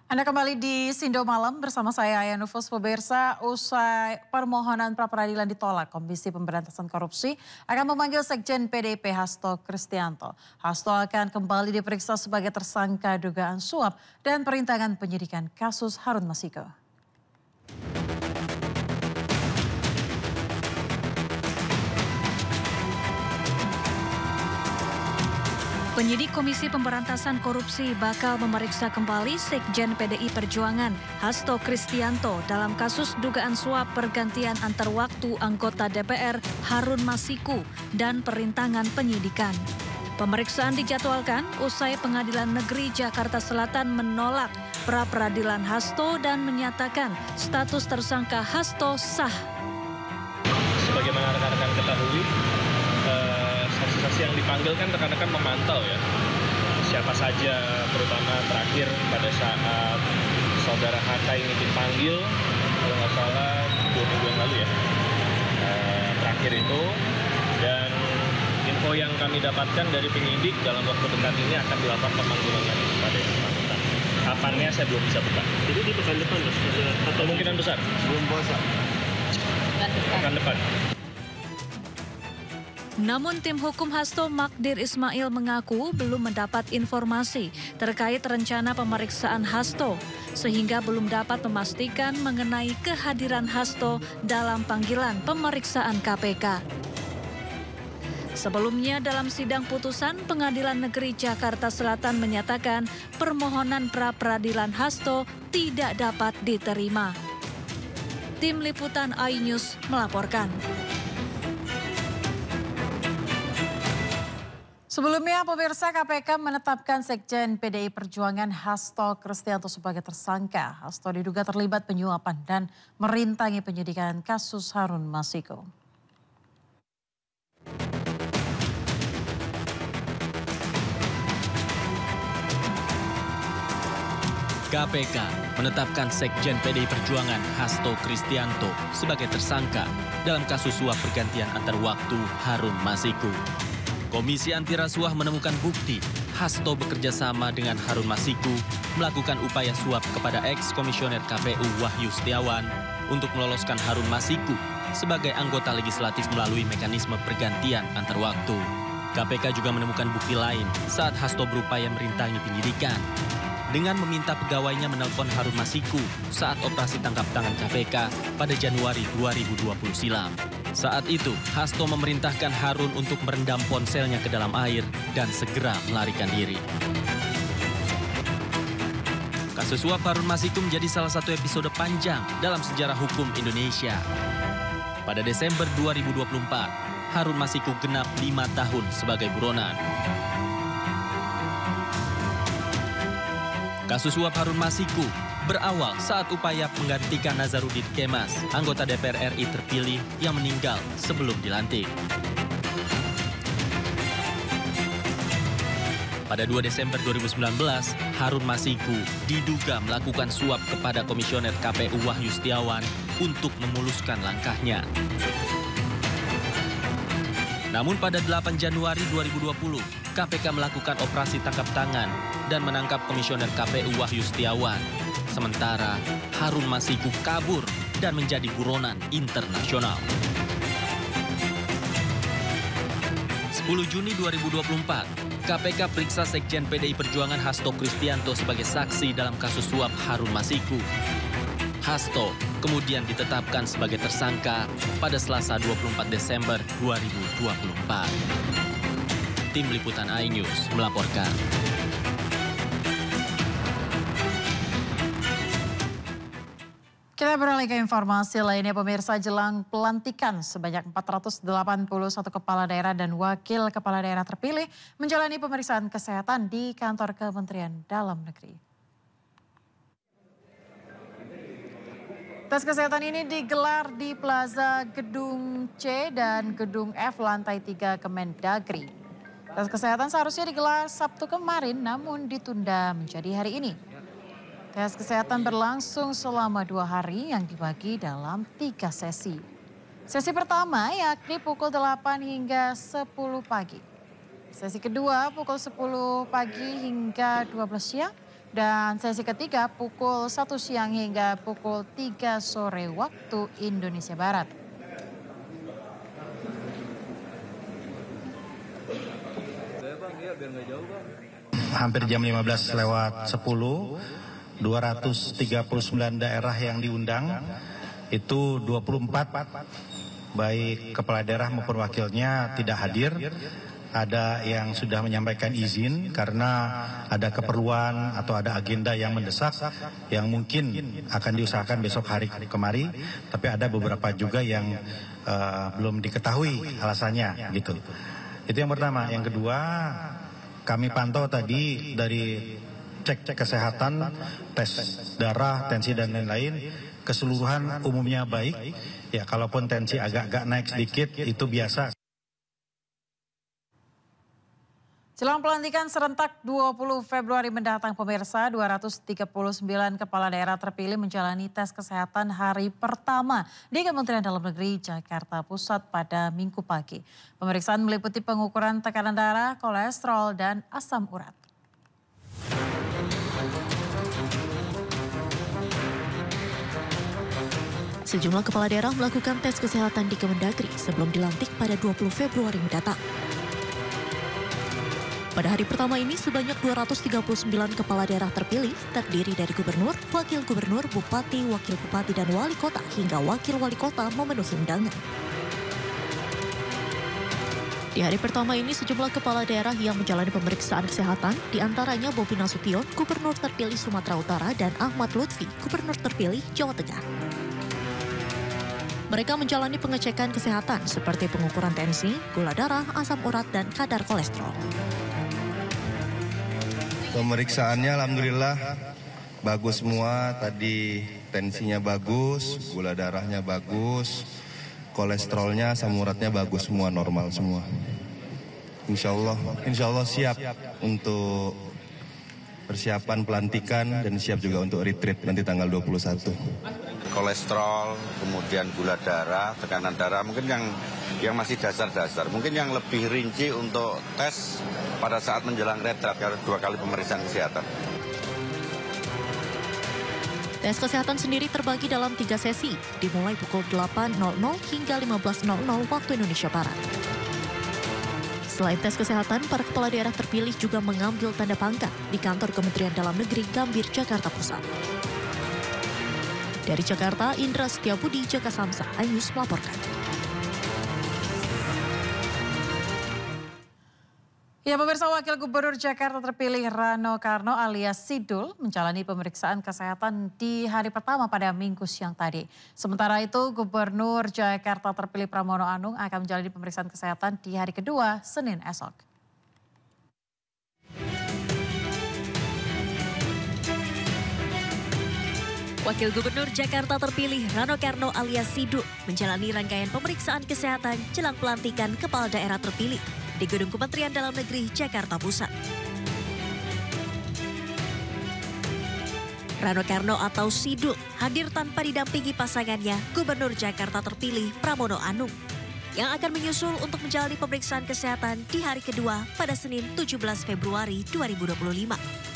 Anda kembali di Sindo Malam bersama saya Aya Nufus. Pemirsa, usai permohonan pra-peradilan ditolak, Komisi Pemberantasan Korupsi akan memanggil Sekjen PDIP Hasto Kristianto. Hasto akan kembali diperiksa sebagai tersangka dugaan suap dan perintangan penyidikan kasus Harun Masiku. Penyidik Komisi Pemberantasan Korupsi bakal memeriksa kembali Sekjen PDI Perjuangan Hasto Kristianto dalam kasus dugaan suap pergantian antar waktu anggota DPR Harun Masiku dan perintangan penyidikan. Pemeriksaan dijadwalkan usai Pengadilan Negeri Jakarta Selatan menolak pra-peradilan Hasto dan menyatakan status tersangka Hasto sah. Sebagaimana rekan-rekan ketahui, saksi-saksi yang dipanggil kan rekan-rekan memantau ya siapa saja, terutama terakhir pada saat saudara Hatta ini dipanggil kalau nggak salah 2 minggu yang lalu ya, terakhir itu. Dan info yang kami dapatkan dari penyidik dalam waktu dekat ini akan dilakukan pemanggilan lagi kepada yang bersangkutan. Kapannya saya belum bisa buka. Jadi di pekan depan atau kemungkinan besar sebelum puasa. Pekan depan. Namun tim hukum Hasto Magdir Ismail mengaku belum mendapat informasi terkait rencana pemeriksaan Hasto, sehingga belum dapat memastikan mengenai kehadiran Hasto dalam panggilan pemeriksaan KPK. Sebelumnya dalam sidang putusan, Pengadilan Negeri Jakarta Selatan menyatakan permohonan pra-peradilan Hasto tidak dapat diterima. Tim Liputan iNews melaporkan. Sebelumnya, pemirsa, KPK menetapkan Sekjen PDI Perjuangan Hasto Kristianto sebagai tersangka. Hasto diduga terlibat penyuapan dan merintangi penyidikan kasus Harun Masiku. KPK menetapkan Sekjen PDI Perjuangan Hasto Kristianto sebagai tersangka dalam kasus suap pergantian antar waktu Harun Masiku. Komisi Anti Rasuah menemukan bukti Hasto bekerja sama dengan Harun Masiku melakukan upaya suap kepada ex-komisioner KPU Wahyu Setiawan untuk meloloskan Harun Masiku sebagai anggota legislatif melalui mekanisme pergantian antar waktu. KPK juga menemukan bukti lain saat Hasto berupaya merintangi penyidikan dengan meminta pegawainya menelpon Harun Masiku saat operasi tangkap tangan KPK pada Januari 2020 silam. Saat itu, Hasto memerintahkan Harun untuk merendam ponselnya ke dalam air dan segera melarikan diri. Kasus suap Harun Masiku menjadi salah satu episode panjang dalam sejarah hukum Indonesia. Pada Desember 2024, Harun Masiku genap 5 tahun sebagai buronan. Kasus suap Harun Masiku berawal saat upaya menggantikan Nazarudin Kemas, anggota DPR RI terpilih yang meninggal sebelum dilantik. Pada 2 Desember 2019, Harun Masiku diduga melakukan suap kepada Komisioner KPU Wahyu Setiawan untuk memuluskan langkahnya. Namun pada 8 Januari 2020, KPK melakukan operasi tangkap tangan dan menangkap Komisioner KPU Wahyu Setiawan. Sementara Harun Masiku kabur dan menjadi buronan internasional. 10 Juni 2024, KPK periksa Sekjen PDI Perjuangan Hasto Kristianto sebagai saksi dalam kasus suap Harun Masiku. Hasto kemudian ditetapkan sebagai tersangka pada Selasa 24 Desember 2024. Tim Liputan iNews melaporkan. Kita beralih ke informasi lainnya, pemirsa. Jelang pelantikan sebanyak 481 kepala daerah dan wakil kepala daerah terpilih menjalani pemeriksaan kesehatan di kantor Kementerian Dalam Negeri. Tes kesehatan ini digelar di Plaza Gedung C dan Gedung F lantai 3 Kemendagri. Tes kesehatan seharusnya digelar Sabtu kemarin namun ditunda menjadi hari ini. Tes kesehatan berlangsung selama 2 hari yang dibagi dalam 3 sesi. Sesi pertama yakni pukul 8 hingga 10 pagi. Sesi kedua pukul 10 pagi hingga 12 siang. Dan sesi ketiga pukul 1 siang hingga pukul 3 sore waktu Indonesia Barat. Hampir jam 15:10, 239 daerah yang diundang, itu 24 baik kepala daerah maupun wakilnya tidak hadir. Ada yang sudah menyampaikan izin karena ada keperluan atau ada agenda yang mendesak yang mungkin akan diusahakan besok hari kemari, tapi ada beberapa juga yang belum diketahui alasannya gitu. Itu yang pertama. Yang kedua, kami pantau tadi dari cek kesehatan, tes darah, tensi dan lain-lain, keseluruhan umumnya baik. Ya, kalaupun tensi agak naik sedikit itu biasa. Jelang pelantikan serentak 20 Februari mendatang, pemirsa, 239 kepala daerah terpilih menjalani tes kesehatan hari pertama di Kementerian Dalam Negeri Jakarta Pusat pada Minggu pagi. Pemeriksaan meliputi pengukuran tekanan darah, kolesterol, dan asam urat. Sejumlah kepala daerah melakukan tes kesehatan di Kemendagri sebelum dilantik pada 20 Februari mendatang. Pada hari pertama ini sebanyak 239 kepala daerah terpilih terdiri dari gubernur, wakil gubernur, bupati, wakil bupati, dan wali kota hingga wakil wali kota memenuhi undangan. Di hari pertama ini sejumlah kepala daerah yang menjalani pemeriksaan kesehatan, diantaranya Bobi Nasution, gubernur terpilih Sumatera Utara, dan Ahmad Lutfi, gubernur terpilih Jawa Tengah. Mereka menjalani pengecekan kesehatan seperti pengukuran tensi, gula darah, asam urat, dan kadar kolesterol. Pemeriksaannya alhamdulillah bagus semua, tadi tensinya bagus, gula darahnya bagus, kolesterolnya, asam uratnya bagus semua, normal semua. Insya Allah siap untuk persiapan pelantikan dan siap juga untuk retreat nanti tanggal 21. Kolesterol, kemudian gula darah, tekanan darah, mungkin yang masih dasar-dasar. Mungkin yang lebih rinci untuk tes pada saat menjelang retret, karena 2 kali pemeriksaan kesehatan. Tes kesehatan sendiri terbagi dalam 3 sesi, dimulai pukul 8.00 hingga 15.00 waktu Indonesia Barat. Selain tes kesehatan, para kepala daerah terpilih juga mengambil tanda pangkat di kantor Kementerian Dalam Negeri Gambir, Jakarta Pusat. Dari Jakarta, Indra Setiabudi, Jaka Samsa, iNews melaporkan. Ya, pemirsa, Wakil Gubernur Jakarta terpilih Rano Karno alias Sidul menjalani pemeriksaan kesehatan di hari pertama pada Minggu siang tadi. Sementara itu, Gubernur Jakarta terpilih Pramono Anung akan menjalani pemeriksaan kesehatan di hari kedua, Senin esok. Wakil Gubernur Jakarta terpilih Rano Karno alias Sidul menjalani rangkaian pemeriksaan kesehatan jelang pelantikan kepala daerah terpilih di Gedung Kementerian Dalam Negeri Jakarta Pusat. Rano Karno atau Sidul hadir tanpa didampingi pasangannya Gubernur Jakarta terpilih Pramono Anung yang akan menyusul untuk menjalani pemeriksaan kesehatan di hari kedua pada Senin 17 Februari 2025.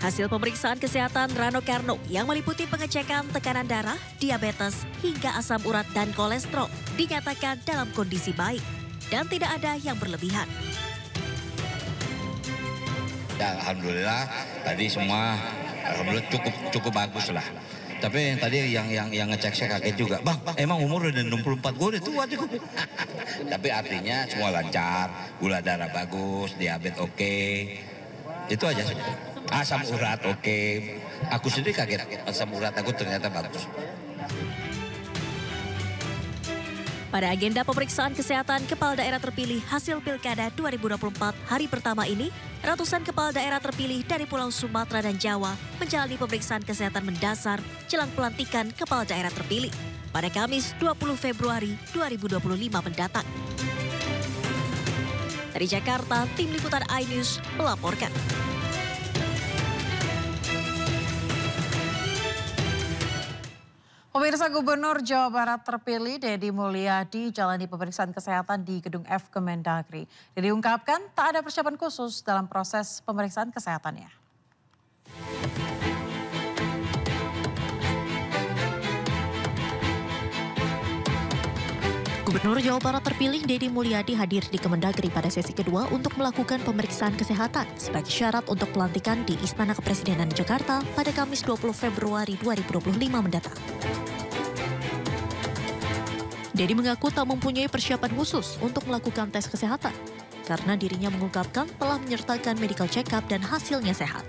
Hasil pemeriksaan kesehatan Rano Karno yang meliputi pengecekan tekanan darah, diabetes, hingga asam urat dan kolesterol dinyatakan dalam kondisi baik dan tidak ada yang berlebihan. Ya, alhamdulillah tadi semua alhamdulillah cukup bagus lah. Tapi yang tadi yang ngecek saya kaget juga. Bang, emang umur udah 64, gue udah tua juga. Tapi artinya semua lancar, gula darah bagus, diabetes oke. Itu aja sebenarnya. Asam urat oke. Aku sendiri kaget, asam urat aku ternyata bagus. Pada agenda pemeriksaan kesehatan kepala daerah terpilih hasil Pilkada 2024 hari pertama ini, ratusan kepala daerah terpilih dari Pulau Sumatera dan Jawa menjalani pemeriksaan kesehatan mendasar jelang pelantikan kepala daerah terpilih pada Kamis 20 Februari 2025 mendatang. Dari Jakarta, tim liputan iNews melaporkan. Pemirsa, Gubernur Jawa Barat terpilih Deddy Mulyadi jalani pemeriksaan kesehatan di Gedung F Kemendagri. Deddy diungkapkan tak ada persiapan khusus dalam proses pemeriksaan kesehatannya. Gubernur Jawa Barat terpilih Deddy Mulyadi hadir di Kemendagri pada sesi kedua untuk melakukan pemeriksaan kesehatan sebagai syarat untuk pelantikan di Istana Kepresidenan Jakarta pada Kamis 20 Februari 2025 mendatang. Deddy mengaku tak mempunyai persiapan khusus untuk melakukan tes kesehatan karena dirinya mengungkapkan telah menyertakan medical check-up dan hasilnya sehat.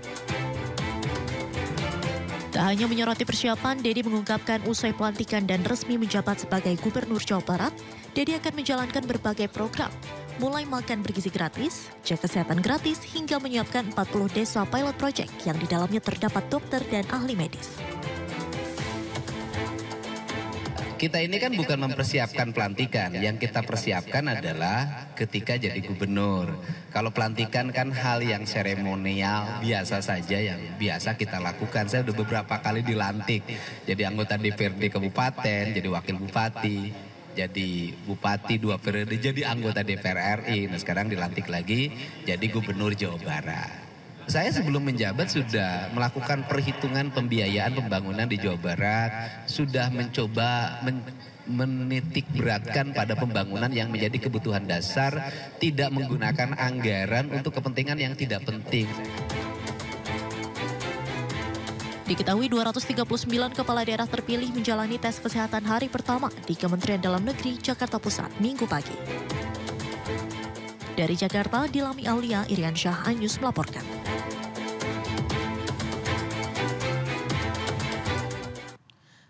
Tak hanya menyoroti persiapan, Deddy mengungkapkan usai pelantikan dan resmi menjabat sebagai Gubernur Jawa Barat, Deddy akan menjalankan berbagai program, mulai makan bergizi gratis, cek kesehatan gratis, hingga menyiapkan 40 desa pilot project yang di dalamnya terdapat dokter dan ahli medis. Kita ini kan bukan mempersiapkan pelantikan, yang kita persiapkan adalah ketika jadi gubernur. Kalau pelantikan kan hal yang seremonial, biasa saja yang biasa kita lakukan. Saya udah beberapa kali dilantik, jadi anggota DPRD kabupaten, jadi wakil bupati, jadi bupati 2 periode, jadi anggota DPR RI. Nah sekarang dilantik lagi jadi gubernur Jawa Barat. Saya sebelum menjabat sudah melakukan perhitungan pembiayaan pembangunan di Jawa Barat, sudah mencoba menitik beratkan pada pembangunan yang menjadi kebutuhan dasar, tidak menggunakan anggaran untuk kepentingan yang tidak penting. Diketahui 239 kepala daerah terpilih menjalani tes kesehatan hari pertama di Kementerian Dalam Negeri Jakarta Pusat Minggu pagi. Dari Jakarta, Dilami Aulia, Irian Syah Anyus melaporkan.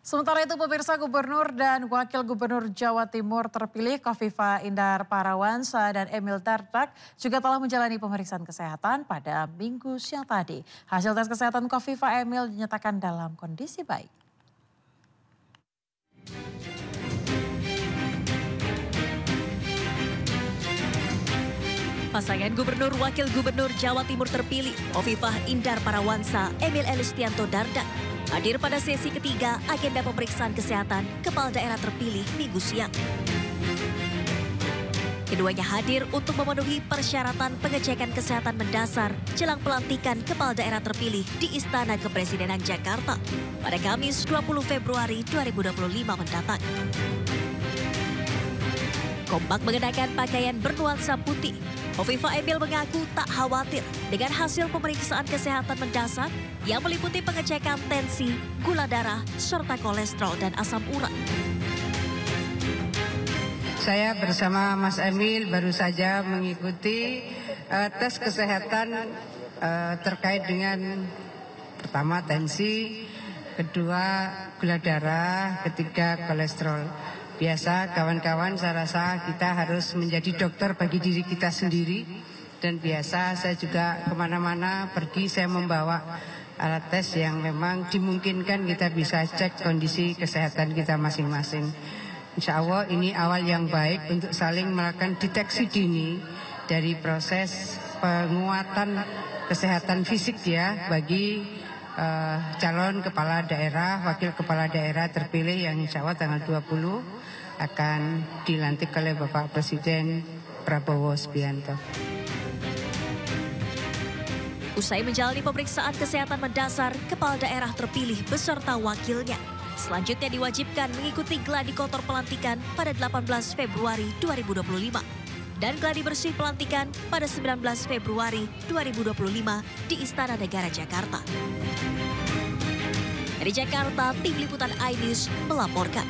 Sementara itu, pemirsa, Gubernur dan Wakil Gubernur Jawa Timur terpilih Khofifah Indar Parawansa dan Emil Dardak juga telah menjalani pemeriksaan kesehatan pada Minggu siang tadi. Hasil tes kesehatan Khofifah Emil dinyatakan dalam kondisi baik. Pasangan Gubernur Wakil Gubernur Jawa Timur terpilih, Khofifah Indar Parawansa, Emil Elistianto Dardak, hadir pada sesi ketiga agenda pemeriksaan kesehatan kepala daerah terpilih Minggu siang. Keduanya hadir untuk memenuhi persyaratan pengecekan kesehatan mendasar jelang pelantikan kepala daerah terpilih di Istana Kepresidenan Jakarta pada Kamis 20 Februari 2025 mendatang. Kompak mengenakan pakaian bernuansa putih, Khofifah Emil mengaku tak khawatir dengan hasil pemeriksaan kesehatan mendasar yang meliputi pengecekan tensi, gula darah, serta kolesterol dan asam urat. Saya bersama Mas Emil baru saja mengikuti tes kesehatan terkait dengan pertama tensi, kedua gula darah, ketiga kolesterol. Biasa kawan-kawan, saya rasa kita harus menjadi dokter bagi diri kita sendiri. Dan biasa saya juga kemana-mana pergi saya membawa alat tes yang memang dimungkinkan kita bisa cek kondisi kesehatan kita masing-masing. Insya Allah ini awal yang baik untuk saling melakukan deteksi dini dari proses penguatan kesehatan fisik ya bagi calon kepala daerah, wakil kepala daerah terpilih yang insya Allah tanggal 20 akan dilantik oleh Bapak Presiden Prabowo Subianto. Usai menjalani pemeriksaan kesehatan mendasar, kepala daerah terpilih beserta wakilnya selanjutnya diwajibkan mengikuti gladi kotor pelantikan pada 18 Februari 2025 dan gladi bersih pelantikan pada 19 Februari 2025 di Istana Negara Jakarta. Dari Jakarta, Tim Liputan iNews melaporkan.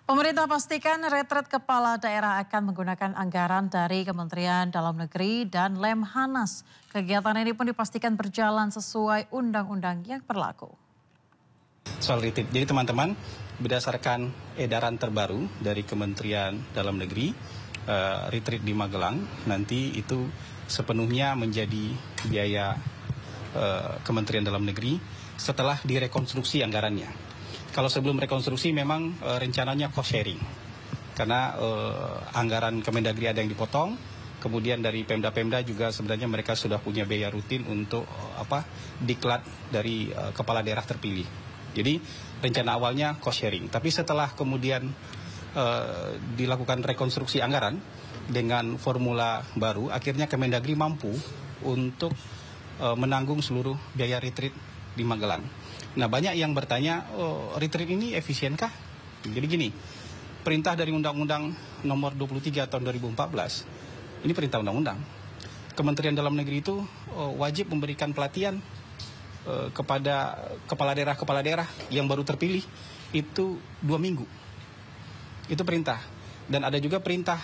Pemerintah pastikan retret kepala daerah akan menggunakan anggaran dari Kementerian Dalam Negeri dan Lemhanas. Kegiatan ini pun dipastikan berjalan sesuai undang-undang yang berlaku. Soal retreat, jadi teman-teman berdasarkan edaran terbaru dari Kementerian Dalam Negeri, retreat di Magelang nanti itu sepenuhnya menjadi biaya Kementerian Dalam Negeri setelah direkonstruksi anggarannya. Kalau sebelum rekonstruksi memang rencananya cost sharing. Karena anggaran Kemendagri ada yang dipotong, Kemudian dari Pemda-Pemda juga sebenarnya mereka sudah punya biaya rutin untuk diklat dari kepala daerah terpilih. Jadi rencana awalnya cost sharing. Tapi setelah kemudian dilakukan rekonstruksi anggaran dengan formula baru, akhirnya Kemendagri mampu untuk menanggung seluruh biaya retreat di Magelang. Nah, banyak yang bertanya, retreat ini efisienkah? Jadi gini, perintah dari Undang-Undang Nomor 23 tahun 2014, ini perintah undang-undang. Kementerian Dalam Negeri itu wajib memberikan pelatihan kepada kepala daerah yang baru terpilih itu 2 minggu. Itu perintah. Dan ada juga perintah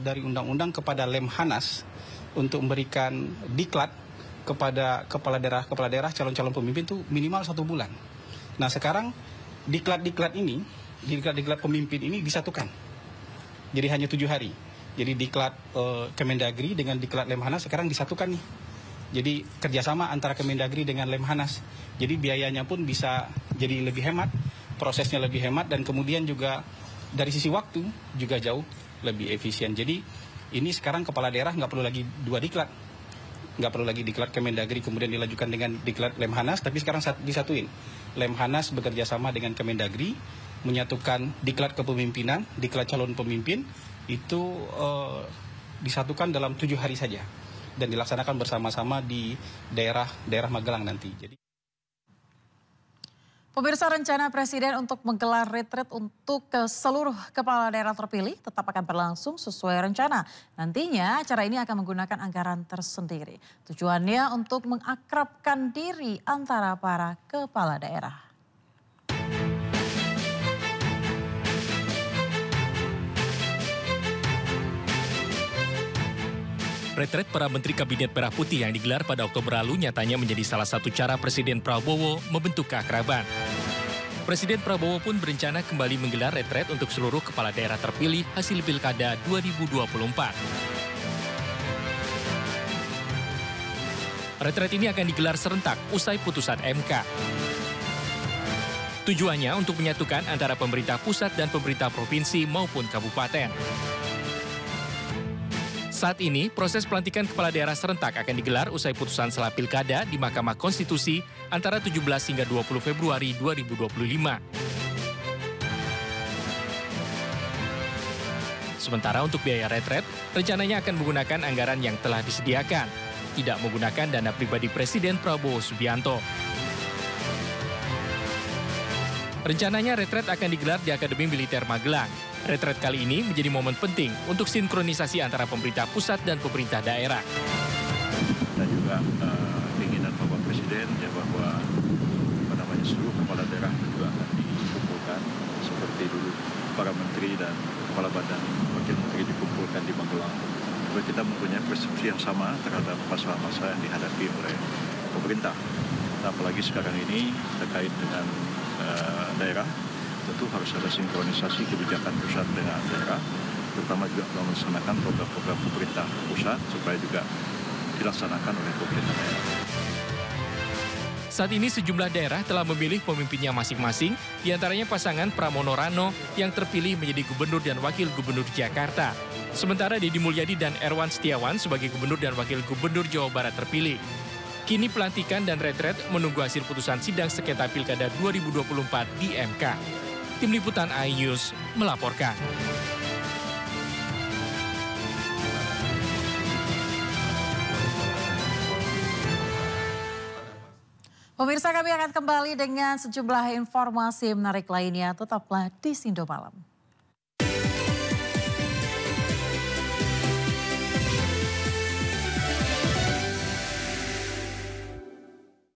dari undang-undang kepada Lemhanas untuk memberikan diklat kepada kepala daerah calon-calon pemimpin itu minimal 1 bulan. Nah, sekarang diklat pemimpin ini disatukan. Jadi hanya 7 hari. Jadi diklat Kemendagri dengan diklat Lemhanas sekarang disatukan nih. Jadi kerjasama antara Kemendagri dengan Lemhanas. Jadi biayanya pun bisa jadi lebih hemat, prosesnya lebih hemat, dan kemudian juga dari sisi waktu juga jauh lebih efisien. Jadi ini sekarang kepala daerah nggak perlu lagi 2 diklat. Nggak perlu lagi diklat Kemendagri kemudian dilanjutkan dengan diklat Lemhanas, tapi sekarang disatuin. Lemhanas bekerja sama dengan Kemendagri, menyatukan diklat kepemimpinan, diklat calon pemimpin, itu disatukan dalam 7 hari saja dan dilaksanakan bersama-sama di daerah Magelang nanti. Jadi pemirsa, rencana Presiden untuk menggelar retreat untuk seluruh kepala daerah terpilih tetap akan berlangsung sesuai rencana. Nantinya acara ini akan menggunakan anggaran tersendiri. Tujuannya untuk mengakrabkan diri antara para kepala daerah. Retret para Menteri Kabinet Merah Putih yang digelar pada Oktober lalu nyatanya menjadi salah satu cara Presiden Prabowo membentuk keakraban. Presiden Prabowo pun berencana kembali menggelar retret untuk seluruh kepala daerah terpilih hasil Pilkada 2024. Retret ini akan digelar serentak usai putusan MK. Tujuannya untuk menyatukan antara pemerintah pusat dan pemerintah provinsi maupun kabupaten. Saat ini, proses pelantikan kepala daerah serentak akan digelar usai putusan sela Pilkada di Mahkamah Konstitusi antara 17 hingga 20 Februari 2025. Sementara untuk biaya retret, rencananya akan menggunakan anggaran yang telah disediakan, tidak menggunakan dana pribadi Presiden Prabowo Subianto. Rencananya retret akan digelar di Akademi Militer Magelang. Retret kali ini menjadi momen penting untuk sinkronisasi antara pemerintah pusat dan pemerintah daerah. Dan juga keinginan Bapak Presiden ya bahwa seluruh kepala daerah juga akan dikumpulkan seperti dulu para menteri dan kepala badan wakil menteri dikumpulkan di Magelang. Supaya kita mempunyai persepsi yang sama terhadap masalah-masalah yang dihadapi oleh pemerintah. Nah, apalagi sekarang ini terkait dengan daerah. Tentu harus ada sinkronisasi kebijakan pusat dengan daerah, terutama juga melaksanakan program-program pemerintah pusat supaya juga dilaksanakan oleh pemerintah daerah. Saat ini sejumlah daerah telah memilih pemimpinnya masing-masing, diantaranya pasangan Pramono Rano yang terpilih menjadi gubernur dan wakil gubernur Jakarta. Sementara Deddy Mulyadi dan Erwan Setiawan sebagai gubernur dan wakil gubernur Jawa Barat terpilih. Kini pelantikan dan retret menunggu hasil putusan sidang sengketa Pilkada 2024 di MK. Tim Liputan iNews melaporkan. Pemirsa, kami akan kembali dengan sejumlah informasi menarik lainnya. Tetaplah di Sindo Malam.